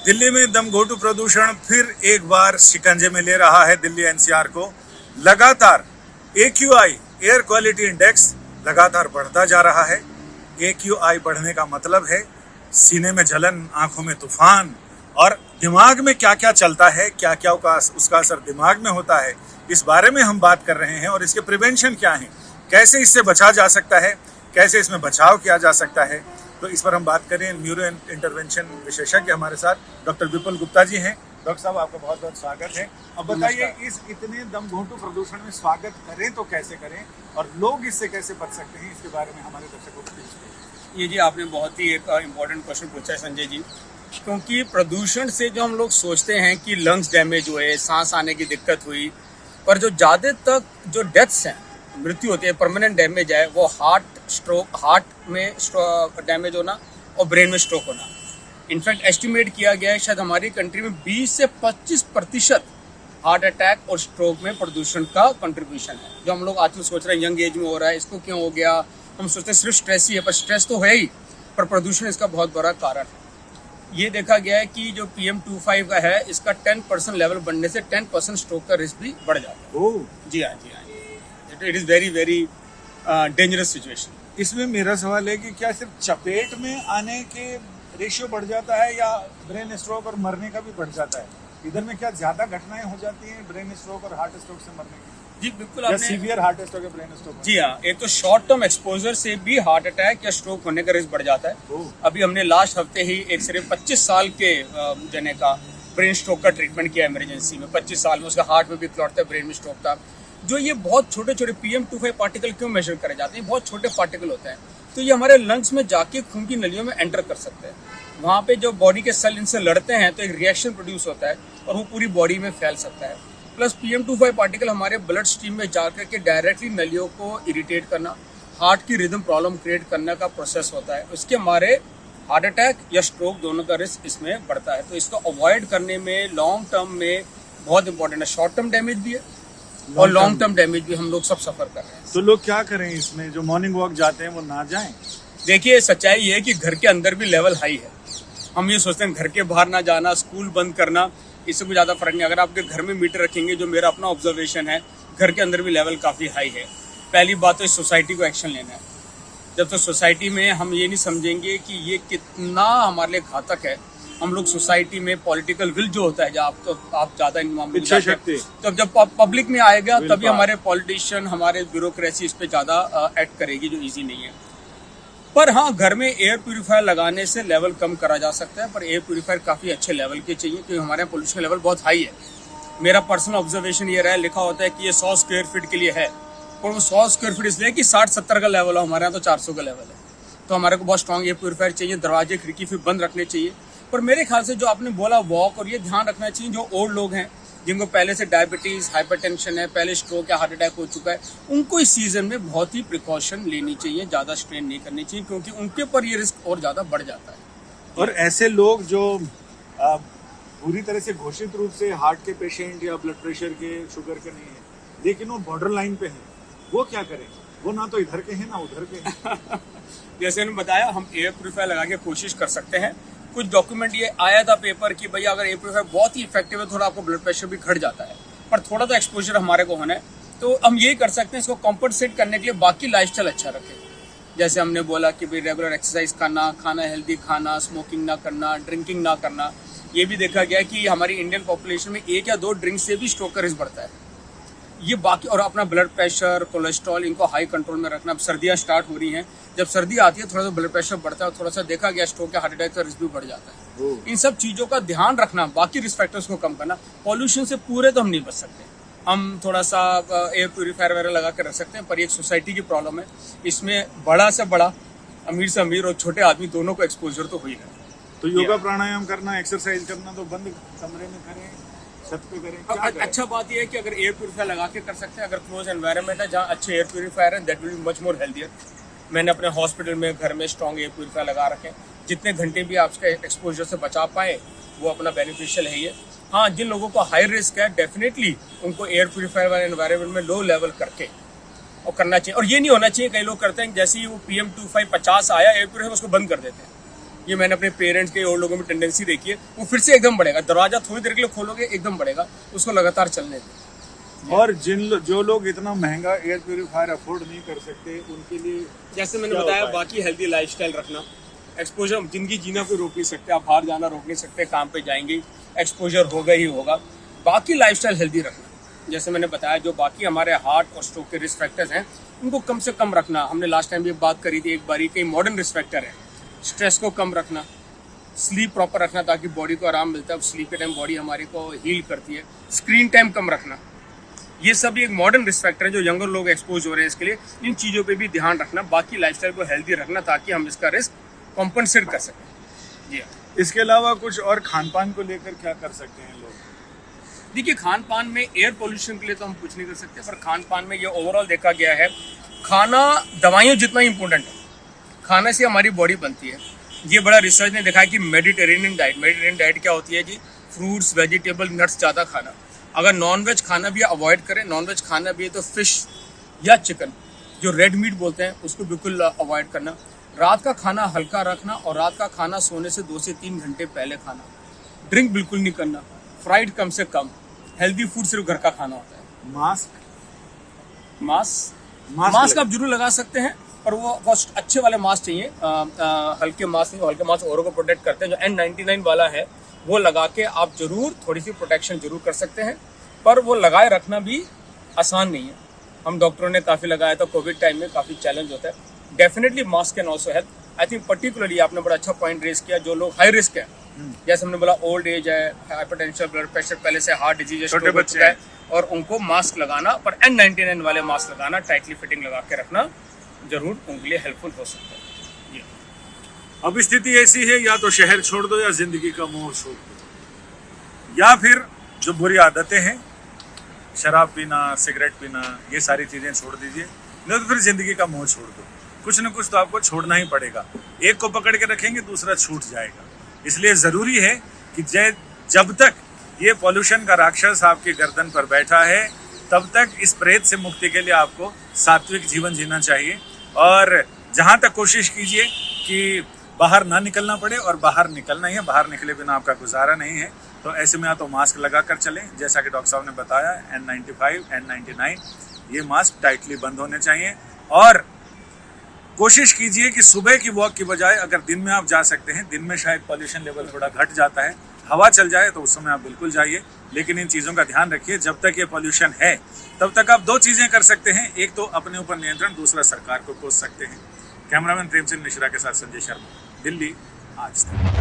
दिल्ली में दमघोटू प्रदूषण फिर एक बार शिकंजे में ले रहा है दिल्ली एनसीआर को। लगातार AQI एयर क्वालिटी इंडेक्स लगातार बढ़ता जा रहा है। AQI बढ़ने का मतलब है सीने में जलन, आंखों में तूफान, और दिमाग में क्या क्या चलता है, क्या क्या उसका असर दिमाग में होता है, इस बारे में हम बात कर रहे हैं। और इसके प्रिवेंशन क्या है, कैसे इससे बचा जा सकता है, कैसे इसमें बचाव किया जा सकता है, तो इस पर हम बात करें। न्यूरो इंटरवेंशन विशेषज्ञ हमारे साथ डॉक्टर विपुल गुप्ता जी हैं। डॉक्टर साहब, आपका बहुत बहुत स्वागत है। अब बताइए, इस इतने दमघोंटू प्रदूषण में स्वागत करें तो कैसे करें, और लोग इससे कैसे बच सकते हैं, इसके बारे में हमारे दर्शकों को प्लीज। ये जी, आपने बहुत ही एक इम्पोर्टेंट क्वेश्चन पूछा है संजय जी, क्योंकि प्रदूषण से जो हम लोग सोचते हैं कि लंग्स डैमेज हुए, सांस आने की दिक्कत हुई, पर जो ज़्यादा तक जो डेथ्स हैं, मृत्यु होती है, परमानेंट डैमेज है, वो हार्ट में डैमेज होना और ब्रेन में स्ट्रोक होना। इनफैक्ट एस्टिमेट किया गया है शायद हमारी कंट्री में 20 से 25% हार्ट अटैक और स्ट्रोक में प्रदूषण का कंट्रीब्यूशन है। जो हम लोग आजकल सोच रहे हैं यंग एज में हो रहा है, इसको क्यों हो गया, हम सोचते हैं सिर्फ स्ट्रेस ही है, पर स्ट्रेस तो है ही, पर प्रदूषण इसका बहुत बड़ा कारण है। ये देखा गया है कि जो PM2.5 का है, इसका 10% लेवल बढ़ने से 10% स्ट्रोक का रिस्क भी बढ़ जाता है। जी हाँ, जी हाँ, it is very very dangerous situation. इसमें मेरा सवाल है कि क्या सिर्फ चपेट में आने के रेशियो बढ़ जाता है, या ब्रेन स्ट्रोक और मरने का भी बढ़ जाता है? इधर में क्या ज्यादा घटनाएं हो जाती हैं ब्रेन स्ट्रोक और हार्ट स्ट्रोक से मरने की? जी बिल्कुल, आपने सीवियर हार्ट स्ट्रोक या ब्रेन स्ट्रोक? जी हाँ, एक तो शॉर्ट टर्म एक्सपोजर से भी हार्ट अटैक या स्ट्रोक होने का रिस्क बढ़ जाता है। अभी हमने लास्ट हफ्ते ही एक सिर्फ 25 साल के जने का ब्रेन स्ट्रोक का ट्रीटमेंट किया इमरजेंसी में। 25 साल में उसका हार्ट में भी क्लॉट था, ब्रेन में स्ट्रोक था। जो ये बहुत छोटे छोटे PM2.5 पार्टिकल क्यों मेजर करे जाते हैं, बहुत छोटे पार्टिकल होते हैं, तो ये हमारे लंग्स में जाके खून की नलियों में एंटर कर सकते हैं। वहाँ पे जो बॉडी के सेल इनसे लड़ते हैं तो एक रिएक्शन प्रोड्यूस होता है और वो पूरी बॉडी में फैल सकता है। प्लस PM2.5 पार्टिकल हमारे ब्लड स्ट्रीम में जाकर के डायरेक्टली नलियों को इरिटेट करना, हार्ट की रिदम प्रॉब्लम क्रिएट करने का प्रोसेस होता है। उसके हमारे हार्ट अटैक या स्ट्रोक दोनों का रिस्क इसमें बढ़ता है। तो इसको अवॉइड करने में लॉन्ग टर्म में बहुत इंपॉर्टेंट है। शॉर्ट टर्म डैमेज भी है और लॉन्ग टर्म डैमेज भी हम लोग सब सफर कर रहे हैं। तो लोग क्या करें इसमें? जो मॉर्निंग वॉक जाते हैं वो ना जाएं? देखिए, सच्चाई ये है कि घर के अंदर भी लेवल हाई है। हम ये सोचते हैं घर के बाहर ना जाना, स्कूल बंद करना, इससे कोई ज़्यादा फर्क नहीं। अगर आपके घर में मीटर रखेंगे, जो मेरा अपना ऑब्जर्वेशन है, घर के अंदर भी लेवल काफ़ी हाई है। पहली बात तो इस सोसाइटी को एक्शन लेना है। जब तक सोसाइटी में हम ये नहीं समझेंगे कि ये कितना हमारे लिए घातक है, हम लोग सोसाइटी में पॉलिटिकल विल जो होता है, जब आप ज़्यादा इन्वॉल्व हो जाते हैं, तो जब पब्लिक में आएगा तभी हमारे पॉलिटिशियन, हमारे ब्यूरोक्रेसी इस पर ज़्यादा एक्ट करेगी, जो ईजी नहीं है। पर हाँ, घर में एयर प्यूरीफायर लगाने से लेवल कम करा जा सकता है, पर एयर प्यूरीफायर काफ़ी अच्छे लेवल के चाहिए, क्योंकि हमारे यहाँ पोल्यूशन लेवल बहुत हाई है। मेरा पर्सनल ऑब्जर्वेशन ये रहा है, लिखा होता है कि ये 100 स्क्वायर फीट के लिए है, पर वो 100 स्क्वायर फीट इसलिए कि 60-70 का लेवल है, हमारे यहाँ तो 400 का लेवल है। तो हमारे को बहुत स्ट्रॉन्ग एयर प्यूरीफायर चाहिए, दरवाजे खिड़की फिर बंद रखने चाहिए। पर मेरे ख्याल से जो आपने बोला वॉक, और ये ध्यान रखना चाहिए, जो ओल्ड लोग हैं, जिनको पहले से डायबिटीज़, हाइपरटेंशन है, पहले स्ट्रोक या हार्ट अटैक हो चुका है, उनको इस सीजन में बहुत ही प्रिकॉशन लेनी चाहिए, ज़्यादा स्ट्रेन नहीं करनी चाहिए, क्योंकि उनके पर ये रिस्क और ज़्यादा बढ़ जाता है। और ऐसे लोग जो पूरी तरह से घोषित रूप से हार्ट के पेशेंट या ब्लड प्रेशर के, शुगर के नहीं है, लेकिन वो बॉर्डर लाइन पे हैं, वो क्या करें? वो ना तो इधर के हैं ना उधर के हैं। जैसे मैंने बताया, हम एयर प्यूरीफायर लगा के कोशिश कर सकते हैं। कुछ डॉक्यूमेंट ये आया था पेपर कि भैया अगर एयर प्यूरीफायर बहुत ही इफेक्टिव है, थोड़ा आपको ब्लड प्रेशर भी घट जाता है, पर थोड़ा तो एक्सपोजर हमारे को होना है। तो हम यही कर सकते हैं, इसको कॉम्पनसेट करने के लिए बाकी लाइफस्टाइल अच्छा रखें। जैसे हमने बोला कि भाई रेगुलर एक्सरसाइज करना, खाना हेल्दी खाना, स्मोकिंग ना करना, ड्रिंकिंग ना करना। ये भी देखा गया कि हमारी इंडियन पॉपुलेशन में 1 या 2 ड्रिंक से भी स्ट्रोक का रिस्क बढ़ता है। ये बाकी, और अपना ब्लड प्रेशर, कोलेस्ट्रॉल, इनको हाई कंट्रोल में रखना। अब सर्दियाँ स्टार्ट हो रही हैं, जब सर्दी आती है थोड़ा सा ब्लड प्रेशर बढ़ता है, थोड़ा सा देखा गया स्ट्रोक या हार्ट अटैक का रिस्क भी बढ़ जाता है। इन सब चीज़ों का ध्यान रखना, बाकी रिस्क फैक्टर्स को कम करना। पॉल्यूशन से पूरे तो हम नहीं बच सकते, हम थोड़ा सा एयर प्यूरीफायर वगैरह लगा कर रख सकते हैं, पर एक सोसाइटी की प्रॉब्लम है। इसमें बड़ा से बड़ा, अमीर से अमीर और छोटे आदमी दोनों को एक्सपोजर तो हुई है। तो योगा प्राणायाम करना, एक्सरसाइज करना तो बंद कमरे में करें, छत पे करें। अच्छा बात यह है कि अगर एयर प्यूरीफायर लगा के कर सकते हैं, अगर क्लोज एनवायरनमेंट है जहाँ अच्छे एयर प्यूरीफायर है, that will be much more healthier. मैंने अपने हॉस्पिटल में, घर में स्ट्रॉन्ग एयर प्यूरीफायर लगा रखे। जितने घंटे भी आपके एक्सपोजर से बचा पाए वो अपना बेनिफिशियल है ये। हाँ, जिन लोगों को हाई रिस्क है, डेफिनेटली उनको एयर प्यूरीफायर वाले एनवायरनमेंट में लो लेवल करके और करना चाहिए। और ये नहीं होना चाहिए, कई लोग करते हैं जैसे ही वो PM2.5 50 आया एयर प्यूरीफायर उसको बंद कर देते हैं। ये मैंने अपने पेरेंट्स के और लोगों में टेंडेंसी देखी है, वो फिर से एकदम बढ़ेगा। दरवाजा थोड़ी देर के लिए खोलोगे एकदम बढ़ेगा, उसको लगातार चलने दें। और जो लोग इतना महंगा एयर प्यूरिफायर अफोर्ड नहीं कर सकते, उनके लिए जैसे मैंने क्या बताया, उपाय? बाकी हेल्दी लाइफस्टाइल रखना, एक्सपोजर, जिंदगी जीना कोई रोक नहीं सकते, आप बाहर जाना रोक नहीं सकते, काम पे जाएंगे एक्सपोजर होगा ही होगा। बाकी लाइफस्टाइल हेल्दी रखना, जैसे मैंने बताया, जो बाकी हमारे हार्ट और स्ट्रोक के रिस्क फैक्टर्स हैं उनको कम से कम रखना। हमने लास्ट टाइम भी बात करी थी एक बारी, कई मॉडर्न रिस्क फैक्टर है। स्ट्रेस को कम रखना, स्लीप प्रॉपर रखना ताकि बॉडी को आराम मिलता है, स्लीप के टाइम बॉडी हमारी को हील करती है। स्क्रीन टाइम कम रखना, ये सब एक मॉडर्न रिस्क फैक्टर है जो यंगर लोग एक्सपोज हो रहे हैं इसके लिए। इन चीज़ों पे भी ध्यान रखना, बाकी लाइफस्टाइल को हेल्दी रखना ताकि हम इसका रिस्क कॉम्पनसेट कर सकें। जी हाँ। इसके अलावा कुछ और खान पान को लेकर क्या कर सकते हैं लोग? देखिए, खान पान में एयर पोल्यूशन के लिए तो हम कुछ नहीं कर सकते, पर खान पान में ये ओवरऑल देखा गया है, खाना दवाइयों जितना ही इंपॉर्टेंट है। खाने से हमारी बॉडी बनती है। ये बड़ा रिसर्च ने देखा है कि मेडिटेरेनियन डाइट क्या होती है जी, फ्रूट्स, वेजिटेबल, नट्स ज़्यादा खाना। अगर नॉनवेज खाना भी अवॉइड करें, नॉनवेज खाना भी है तो फिश या चिकन, जो रेड मीट बोलते हैं, उसको बिल्कुल अवॉइड करना। रात का खाना हल्का रखना और रात का खाना सोने से 2 से 3 घंटे पहले खाना। ड्रिंक बिल्कुल नहीं करना, फ्राइड कम से कम, हेल्दी फूड सिर्फ घर का खाना होता है। मास्क आप जरूर लगा सकते हैं, पर वो बहुत अच्छे वाले मास्क चाहिए, हल्के मास्क नहीं। हल्के मास्क औरों को प्रोटेक्ट करते हैं। जो N99 वाला है वो लगा के आप जरूर थोड़ी सी प्रोटेक्शन जरूर कर सकते हैं, पर वो लगाए रखना भी आसान नहीं है। हम डॉक्टरों ने काफ़ी लगाया था कोविड टाइम में, काफ़ी चैलेंज होता है। Definitely mask can also help. I think particularly आपने बड़ा अच्छा पॉइंट रेस किया, जो लोग हाई रिस्क है, जैसे हमने बोला ओल्ड एज है, हाइपरटेंशन, ब्लड प्रेशर, पहले से हार्ट डिजीज, छोटे बच्चे है, और उनको मास्क लगाना, पर N99 वाले मास्क लगाना, टाइटली फिटिंग लगा के रखना जरूर उनके लिए हेल्पफुल हो सकता है। अब स्थिति ऐसी है, या तो शहर छोड़ दो या जिंदगी का मोह छोड़ दो, या फिर जो बुरी आदतें हैं, शराब पीना, सिगरेट पीना, ये सारी चीजें छोड़ दीजिए, नहीं तो फिर जिंदगी का मोह छोड़ दो। कुछ न कुछ तो आपको छोड़ना ही पड़ेगा। एक को पकड़ के रखेंगे, दूसरा छूट जाएगा। इसलिए जरूरी है कि जब तक ये पॉल्यूशन का राक्षस आपकी गर्दन पर बैठा है, तब तक इस प्रेत से मुक्ति के लिए आपको सात्विक जीवन जीना चाहिए। और जहाँ तक कोशिश कीजिए कि बाहर ना निकलना पड़े, और बाहर निकलना ही है, बाहर निकले बिना आपका गुजारा नहीं है। तो ऐसे में या तो मास्क लगा कर चलें, जैसा कि डॉक्टर साहब ने बताया, N95, N99, ये मास्क टाइटली बंद होने चाहिए। और कोशिश कीजिए कि सुबह की वॉक की बजाय अगर दिन में आप जा सकते हैं, दिन में शायद पॉल्यूशन लेवल थोड़ा घट जाता है, हवा चल जाए तो उस समय आप बिल्कुल जाइए। लेकिन इन चीज़ों का ध्यान रखिए, जब तक ये पॉल्यूशन है तब तक आप 2 चीज़ें कर सकते हैं, एक तो अपने ऊपर नियंत्रण, दूसरा सरकार को कोस सकते हैं। कैमरामैन प्रेम सिंह मिश्रा के साथ संजय शर्मा, दिल्ली आज तक।